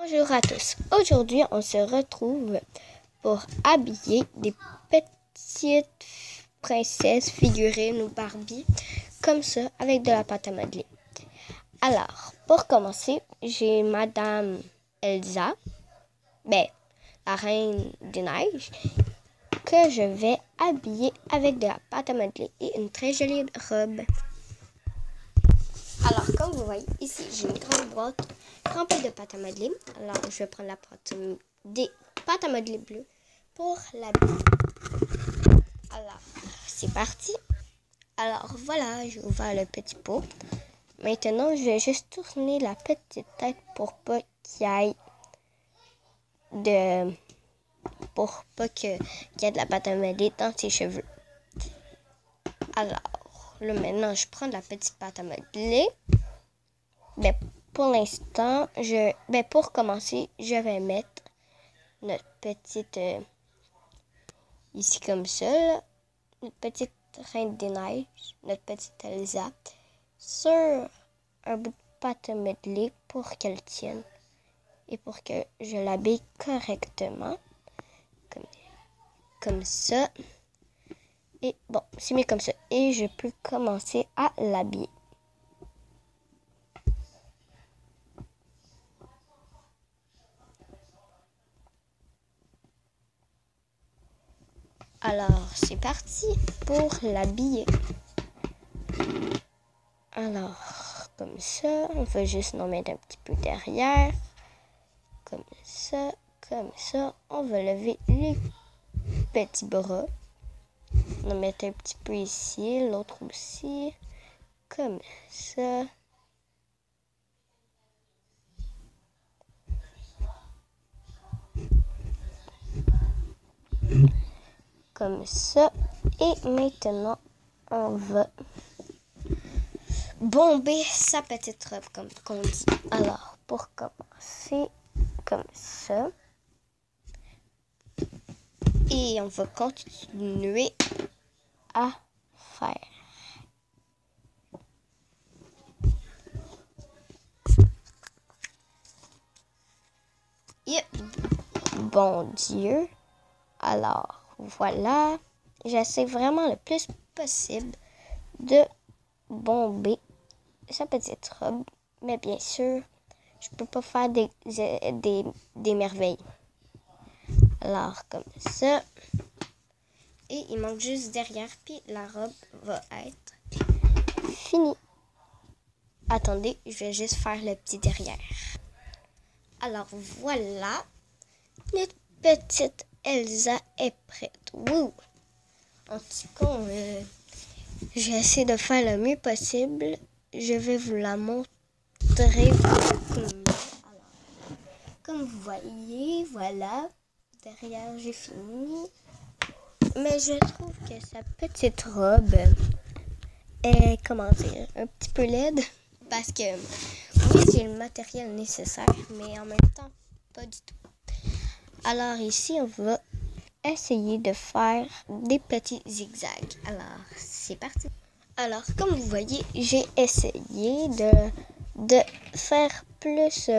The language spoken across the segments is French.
Bonjour à tous. Aujourd'hui, on se retrouve pour habiller des petites princesses figurines ou Barbie comme ça avec de la pâte à modeler. Alors, pour commencer, j'ai Madame Elsa, la Reine des Neiges, que je vais habiller avec de la pâte à modeler et une très jolie robe. Alors, comme vous voyez, ici, j'ai une grande boîte remplie de pâte à modeler. Alors, je vais prendre des pâtes à modeler bleues pour l'habiller. Alors, c'est parti. Alors, voilà, j'ai ouvert le petit pot. Maintenant, je vais juste tourner la petite tête pour pas qu'il y ait de la pâte à modeler dans ses cheveux. Alors, là, maintenant, je prends de la petite pâte à modeler. Pour l'instant, pour commencer, je vais mettre notre petite, ici comme ça, là, notre petite Reine des Neiges, notre petite Elsa, sur un bout de pâte à modeler pour qu'elle tienne et pour que je l'habille correctement, comme ça. Et bon, c'est mieux comme ça. Et je peux commencer à l'habiller. Alors, c'est parti pour l'habiller. Alors, comme ça, on va juste en mettre un petit peu derrière. Comme ça. On va lever les petits bras. On va mettre un petit peu ici, l'autre aussi. Comme ça. Comme ça. Et maintenant, on va bomber sa petite robe, comme on dit. Alors, pour commencer, comme ça. Et on va continuer à faire. Bon Dieu. Alors, voilà. J'essaie vraiment le plus possible de bomber sa petite robe. Mais bien sûr, je peux pas faire des merveilles. Alors, comme ça. Et il manque juste derrière, puis la robe va être finie. Attendez, je vais juste faire le petit derrière. Alors, voilà. Notre petite Elsa est prête. Wouh! En tout cas, j'essaie de faire le mieux possible. Je vais vous la montrer comme vous voyez, voilà. Derrière, j'ai fini. Mais je trouve que sa petite robe est, un petit peu laide. Parce que, oui, j'ai le matériel nécessaire, mais en même temps, pas du tout. Alors ici, on va essayer de faire des petits zigzags. Alors, c'est parti. Alors, comme vous voyez, j'ai essayé de faire plus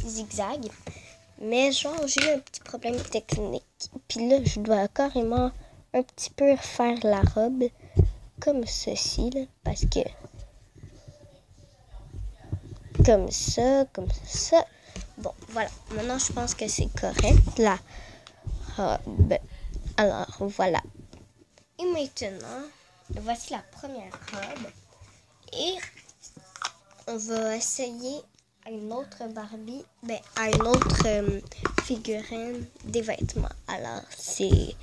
zigzag. Mais genre, j'ai eu un petit problème technique. Puis là, je dois carrément un petit peu faire la robe comme ceci, là, parce que comme ça. Bon, voilà. Maintenant, je pense que c'est correct, la robe. Alors, voilà. Et maintenant, voici la première robe. Et on va essayer à une autre Barbie, à une autre figurine des vêtements. Alors, c'est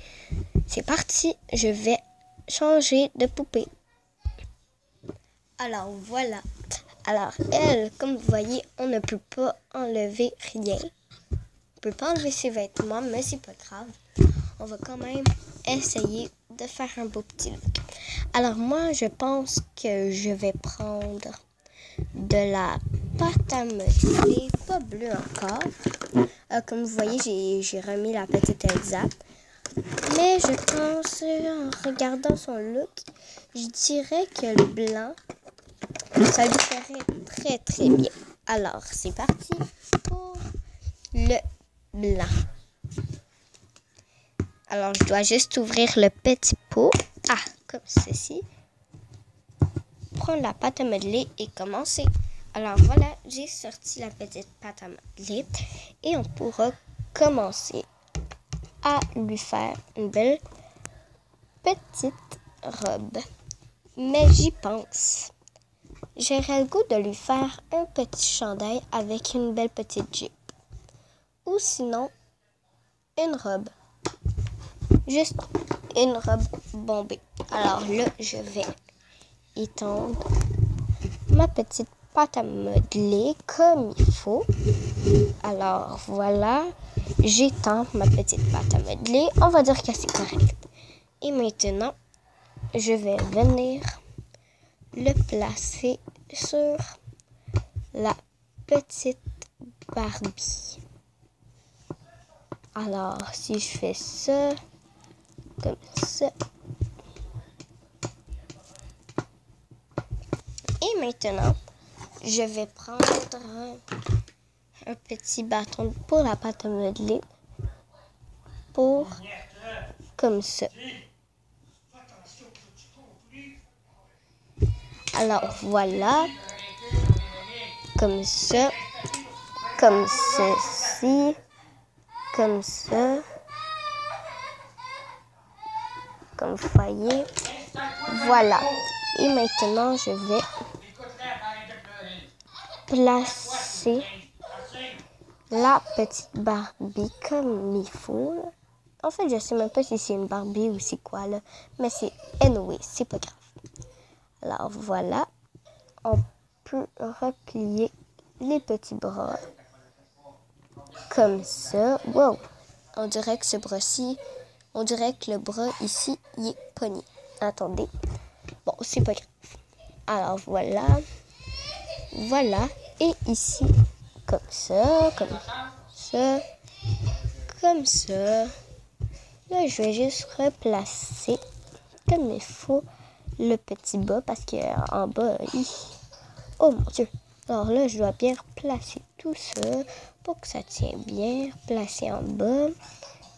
parti. Je vais changer de poupée. Alors, voilà. Alors, elle, comme vous voyez, on ne peut pas enlever rien. On ne peut pas enlever ses vêtements, mais c'est pas grave. On va quand même essayer de faire un beau petit look. Alors, moi, je pense que je vais prendre de la pâte à modeler, pas bleue encore. Comme vous voyez, j'ai remis la petite Elsa. Mais je pense, en regardant son look, je dirais que le blanc, ça lui ferait très très bien. Alors, c'est parti pour blanc. Alors, je dois juste ouvrir le petit pot. Ah, comme ceci. Prendre la pâte à modeler et commencer. Alors, voilà, j'ai sorti la petite pâte à modeler. Et on pourra commencer à lui faire une belle petite robe. Mais j'y pense. J'aurais le goût de lui faire un petit chandail avec une belle petite jupe. Ou sinon, une robe. Juste une robe bombée. Alors là, je vais étendre ma petite pâte à modeler comme il faut. Alors voilà, j'étends ma petite pâte à modeler. On va dire que c'est correct. Et maintenant, je vais venir le placer sur la petite Barbie. Alors, si je fais ça, comme ça. Et maintenant, je vais prendre un petit bâton pour la pâte à modeler. Pour comme ça. Alors voilà, comme ça, comme ceci, comme ça, comme vous voyez. Voilà. Et maintenant, je vais placer la petite Barbie comme il faut. En fait, je sais même pas si c'est une Barbie ou c'est quoi là, mais c'est anyway, c'est pas grave. Alors voilà, on peut replier les petits bras comme ça. Wow, on dirait que ce bras-ci, on dirait que le bras ici, il est pogné. Attendez, bon, c'est pas grave. Alors voilà, voilà, et ici, comme ça, comme ça, comme ça. Là, je vais juste replacer comme il faut le petit bas parce qu'en bas, oh mon Dieu. Alors là, je dois bien replacer tout ça pour que ça tienne bien. Placer en bas,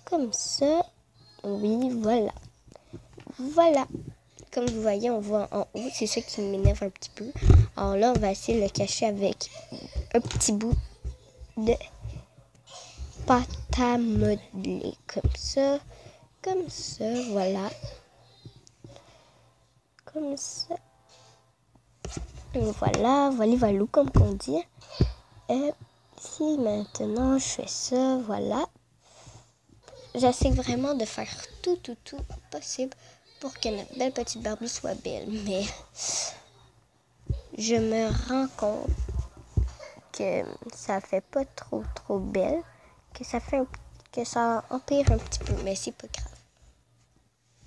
comme ça. Oui, voilà. Voilà. Comme vous voyez, on voit en haut. C'est ça qui m'énerve un petit peu. Alors là, on va essayer de le cacher avec un petit bout de pâte à modeler. Comme ça, voilà. Comme ça. Voilà, voilà, comme on dit. Et si maintenant je fais ça, voilà. J'essaie vraiment de faire tout possible pour que notre belle petite Barbie soit belle. Mais je me rends compte que ça fait pas trop belle. Que ça empire un petit peu, mais c'est pas grave.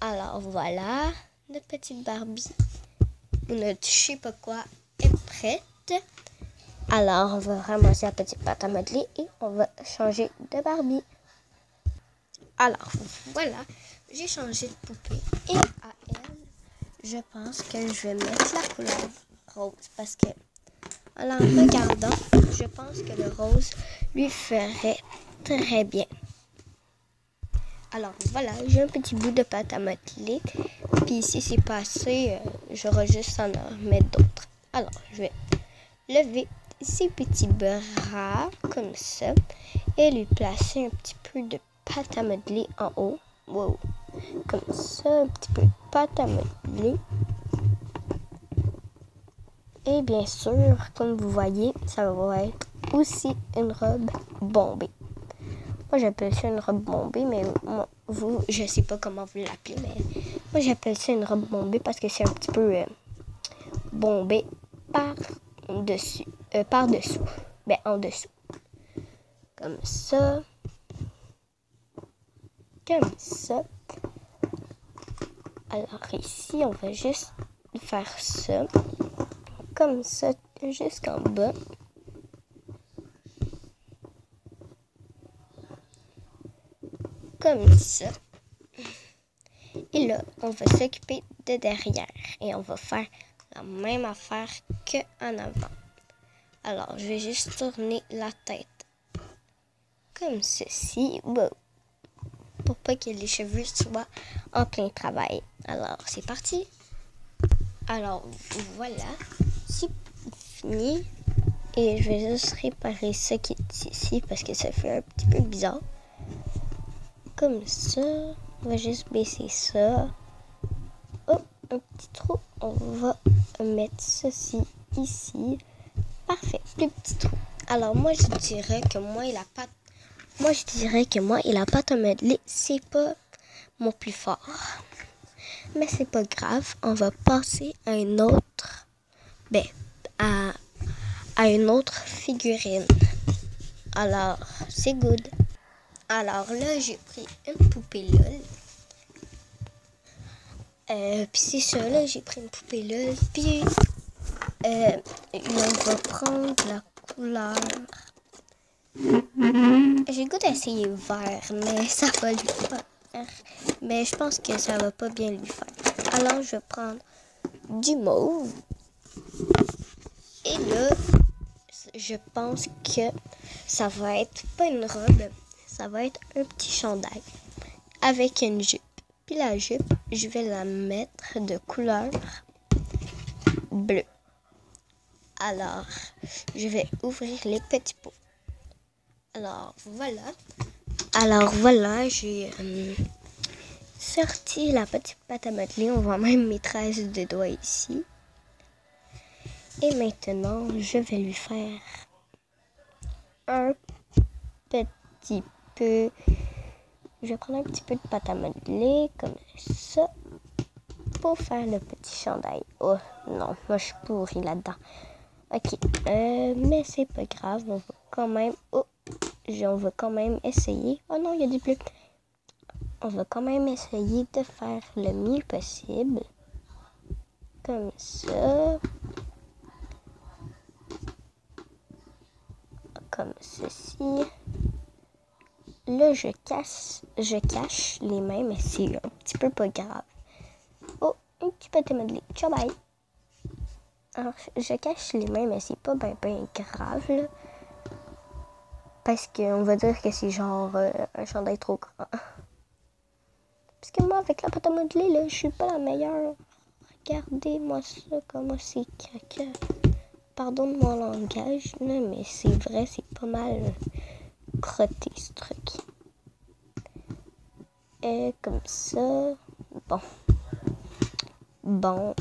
Alors voilà, notre petite Barbie, ou notre je sais pas quoi, est prête. Alors on va ramasser la petite pâte à modeler et on va changer de Barbie. Alors voilà, j'ai changé de poupée et à elle, je pense que je vais mettre la couleur rose parce que en la regardant, je pense que le rose lui ferait très bien. Alors voilà, j'ai un petit bout de pâte à modeler. Puis ici c'est pas assez, j'aurai juste en mettre d'autres. Alors je vais lever ses petits bras comme ça et lui placer un petit peu de pâte à modeler en haut. Wow. Comme ça, un petit peu de pâte à modeler. Et bien sûr, comme vous voyez, ça va être aussi une robe bombée. Moi, j'appelle ça une robe bombée, mais vous, je sais pas comment vous l'appelez, mais moi, j'appelle ça une robe bombée parce que c'est un petit peu bombé par-dessous. Ben, en dessous. Comme ça. Comme ça. Alors ici, on va juste faire ça. Comme ça, jusqu'en bas. Comme ça. Et là, on va s'occuper de derrière. Et on va faire la même affaire qu'en avant. Alors, je vais juste tourner la tête comme ceci, wow, pour pas que les cheveux soient en plein travail. Alors, c'est parti. Alors, voilà, c'est fini. Et je vais juste réparer ce qui est ici parce que ça fait un petit peu bizarre. Comme ça, on va juste baisser ça. Oh, un petit trou. On va mettre ceci ici. Parfait, plus petit trou. Alors, moi, je dirais que moi et la pâte à modeler, c'est pas mon plus fort. Mais c'est pas grave. On va passer à une autre, à une autre figurine. Alors, c'est good. Alors là, j'ai pris une poupée LOL. Puis c'est ça, là, j'ai pris une poupée LOL. Puis, on va prendre la couleur. J'ai le goût d'essayer vert, mais ça va lui faire. Mais je pense que ça va pas bien lui faire. Alors, je vais prendre du mauve. Et là, je pense que ça va être pas une robe, ça va être un petit chandail avec une jupe. Puis la jupe, je vais la mettre de couleur bleue. Alors, je vais ouvrir les petits pots. Alors, voilà, j'ai sorti la petite pâte à modeler. On voit même mes traces de doigts ici. Et maintenant, je vais lui faire un petit peu... Je vais prendre un petit peu de pâte à modeler, comme ça, pour faire le petit chandail. Oh non, moi je suis pourrie là-dedans. Ok, mais c'est pas grave, on va quand même... on va quand même essayer. Oh non, il y a du bleu. On va quand même essayer de faire le mieux possible. Comme ça. Comme ceci. Là, je cache les mains, mais c'est un petit peu pas grave. Oh, un petit peu de modeler. Ciao, bye. Alors, je cache les mains, mais c'est pas ben grave, là. Parce qu'on va dire que c'est genre un chandail trop grand. Parce que moi, avec la pâte à modeler, là, je suis pas la meilleure. Regardez-moi ça, comment c'est caca. Pardon de mon langage, là, mais c'est vrai, c'est pas mal crotté, ce truc. Et comme ça. Bon.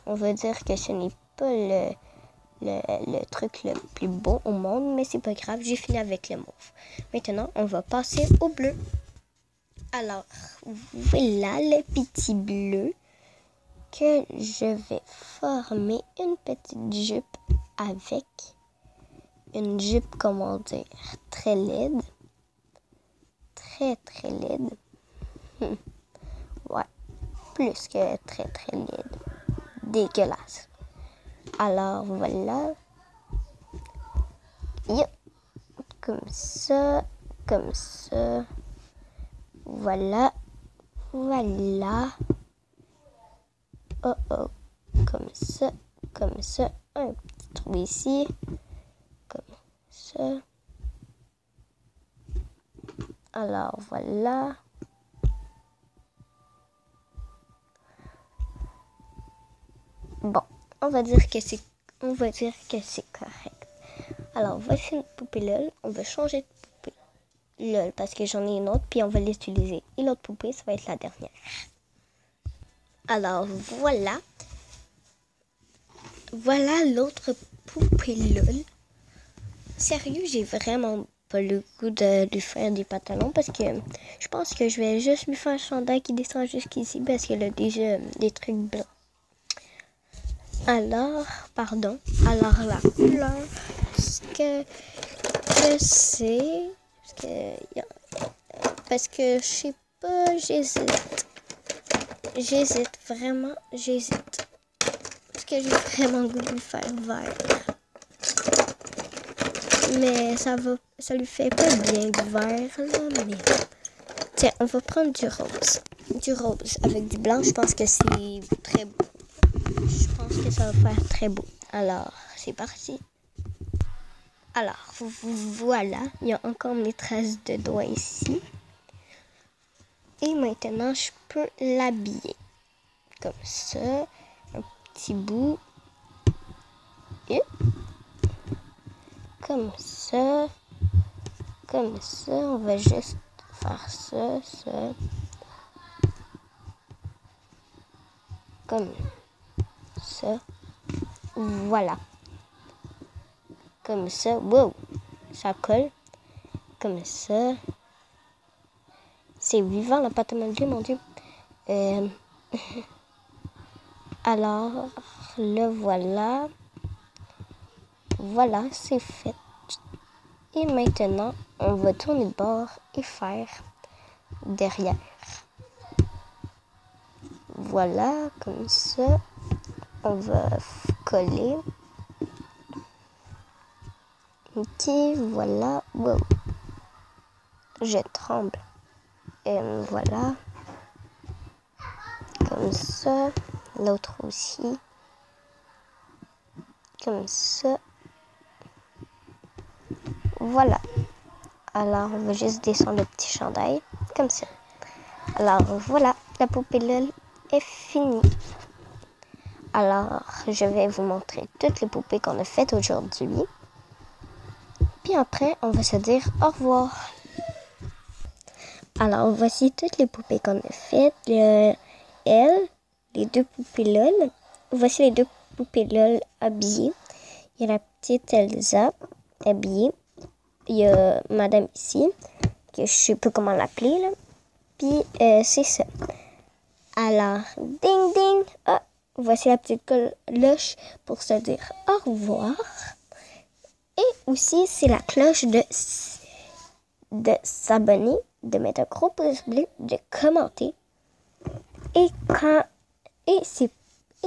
On va dire que ce n'est pas le truc le plus beau au monde, mais c'est pas grave, j'ai fini avec le mauve. Maintenant, on va passer au bleu. Alors, voilà le petit bleu que je vais former une petite jupe avec une jupe, comment dire, très laide. Très laide. Ouais, plus que très laide. Dégueulasse. Alors, voilà. Yep. Comme ça. Voilà. Oh. Comme ça. Un petit trou ici. Comme ça. Alors, voilà. Bon, on va dire que c'est correct. Alors, voici une poupée LOL. On va changer de poupée LOL parce que j'en ai une autre, puis on va l'utiliser. Et l'autre poupée, ça va être la dernière. Alors, voilà. Voilà l'autre poupée LOL. Sérieux, j'ai vraiment pas le goût de lui faire des pantalons parce que je pense que je vais juste lui faire un chandail qui descend jusqu'ici parce qu'elle a déjà des trucs blancs. Alors, la couleur, ce que c'est, parce que je sais pas, j'hésite vraiment, parce que j'ai vraiment le goût de lui faire vert. Mais ça lui fait pas bien de vert, là, mais... Tiens, on va prendre du rose. Du rose avec du blanc, je pense que c'est très beau. Je pense que ça va faire très beau. Alors, c'est parti. Alors, voilà, il y a encore mes traces de doigts ici. Et maintenant, je peux l'habiller. Comme ça, un petit bout. Et comme ça. Comme ça, on va juste faire ça, ça. Comme ça. Voilà. Comme ça. Wow! Ça colle. Comme ça. C'est vivant la pâte à modeler, mon Dieu. Alors, le voilà. Voilà, c'est fait. Et maintenant, on va tourner de bord et faire derrière. Voilà, comme ça. On va coller. Ok, voilà. Wow. Je tremble. Et voilà. Comme ça. L'autre aussi. Comme ça. Voilà. Alors, on va juste descendre le petit chandail. Comme ça. Alors, voilà. La poupée LOL est finie. Alors, je vais vous montrer toutes les poupées qu'on a faites aujourd'hui. Puis après, on va se dire au revoir. Alors, voici toutes les poupées qu'on a faites. Elle, les deux poupées LOL. Voici les deux poupées LOL habillées. Il y a la petite Elsa habillée. Il y a madame ici, que je sais pas comment l'appeler, là. Puis, c'est ça. Alors, ding ding. Ah, voici la petite cloche pour se dire au revoir. Et aussi, c'est la cloche de s'abonner, de mettre un gros pouce bleu, de commenter. Et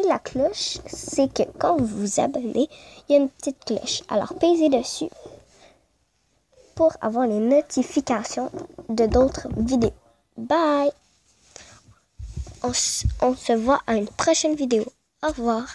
la cloche, c'est que quand vous vous abonnez, il y a une petite cloche. Alors, pèsez dessus pour avoir les notifications de d'autres vidéos. Bye! On se voit à une prochaine vidéo. Au revoir!